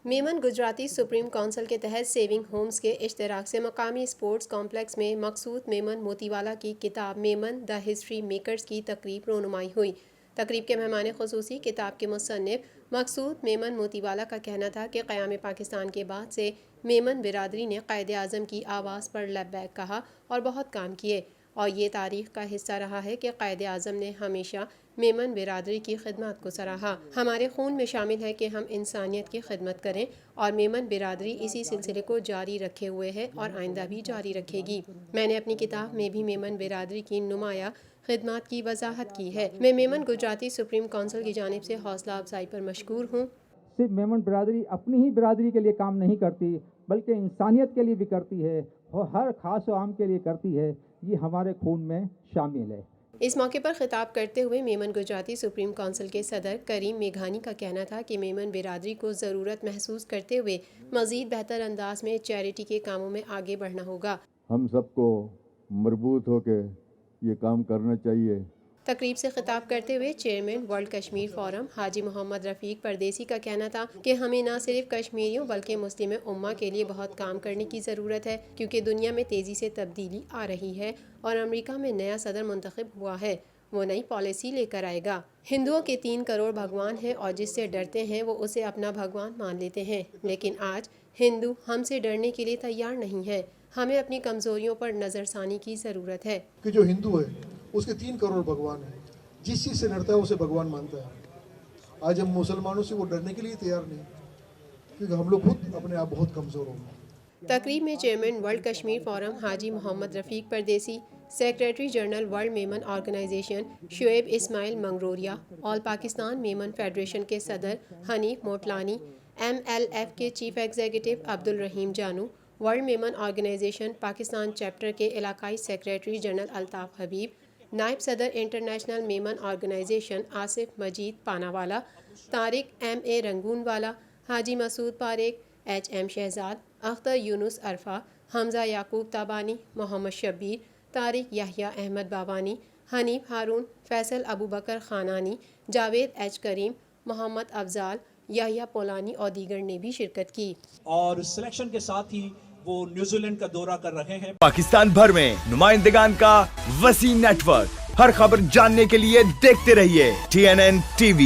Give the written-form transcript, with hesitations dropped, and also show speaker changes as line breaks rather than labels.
Memon Gujarati supreme council के तहत saving Holmes के इश्तराक से मकामी स्पोर्ट्स कॉम्प्लेक्स में मकसूद मेमन मोतीवाला की किताब मेमन द हिस्ट्री मेकर्स की तकरीब रोनुमाई हुई। तकरीब के मेहमान खुसूसी किताब के मुसन्निफ मकसूद मेमन मोतीवाला का कहना था कि क़याम पाकिस्तान के बाद से मेमन बिरादरी ने क़ायद आज़म की आवाज़ पर लब्बैक कहा और बहुत काम किए, और ये तारीख़ का हिस्सा रहा है कि क़ायद आज़म ने हमेशा मेमन बिरादरी की खिदमत को सराहा। हमारे खून में शामिल है कि हम इंसानियत की खिदमत करें, और मेमन बिरादरी इसी सिलसिले को जारी रखे हुए है और आइंदा भी जारी रखेगी। मैंने अपनी किताब में भी मेमन बिरादरी की नुमाया खिदमत की वजाहत की है। मैं मेमन गुजराती सुप्रीम काउंसिल की जानिब से हौसला अफजाई पर मशकूर हूँ।
सिर्फ मेमन बिरादरी अपनी ही बिरादरी के लिए काम नहीं करती, बल्कि इंसानियत के लिए भी करती है और हर खास व आम के लिए करती है। ये हमारे खून में शामिल है।
इस मौके पर खिताब करते हुए मेमन गुजराती सुप्रीम काउंसिल के सदर करीम मेघानी का कहना था कि मेमन बिरादरी को ज़रूरत महसूस करते हुए मज़ीद बेहतर अंदाज में चैरिटी के कामों में आगे बढ़ना होगा।
हम सबको मजबूत होकर ये काम करना चाहिए।
तकरीब से खिताब करते हुए chairman world Kashmir forum Haji Mohammad Rafiq परदेसी का कहना था कि हमें न सिर्फ कश्मीरियों बल्कि मुस्लिम उम्मा के लिए बहुत काम करने की ज़रूरत है, क्योंकि दुनिया में तेज़ी से तब्दीली आ रही है और अमेरिका में नया सदर मुंतखब हुआ है, वो नई पॉलिसी लेकर आएगा। हिंदुओं के 3 करोड़ भगवान हैं और जिससे डरते हैं वो उसे अपना भगवान मान लेते हैं, लेकिन आज हिंदू हमसे डरने के लिए तैयार नहीं है। हमें अपनी कमज़ोरियों पर नज़रसानी की ज़रूरत है
कि जो हिंदू है उसके 3 करोड़ भगवान हैं, जिस चीज़ से डरता है उसे भगवान मानता है। आज हम मुसलमानों से वो डरने के लिए तैयार नहीं, क्योंकि हम लोग खुद अपने आप बहुत कमज़ोर होंगे।
तकरीब में chairman world Kashmir forum Haji Mohammad Rafiq Pardesi, secretary general world Memon organisation Shoaib Ismail Mangroria, all Pakistan Memon federation के सदर हनीफ मोटलानी, MLF के chief executive Abdul Rahim Janu, world Memon organisation Pakistan chapter के इलाकाई सेक्रेटरी जनरल अल्ताफ़ हबीब, नायब सदर international Memon organisation Asif Majeed Panawala, Tariq MA Rangoonwala, Haji Masood Parekh, HM Shahzad, Akhtar Younus Arfa, Hamza Yaqoob Tabani, Mohammad Shabbir, Tariq Yahya Ahmad बावानी, Hanif हारून, फैसल अबू बकर खानानी, जावेद H करीम, मोहम्मद अफजाल, याहिया पोलानी और दीगर ने भी शिरकत की।
और सिलेक्शन के साथ ही वो न्यूजीलैंड का दौरा कर रहे हैं।
पाकिस्तान भर में नुमाइंदगान का वसी नेटवर्क, हर खबर जानने के लिए देखते रहिए TNN TV।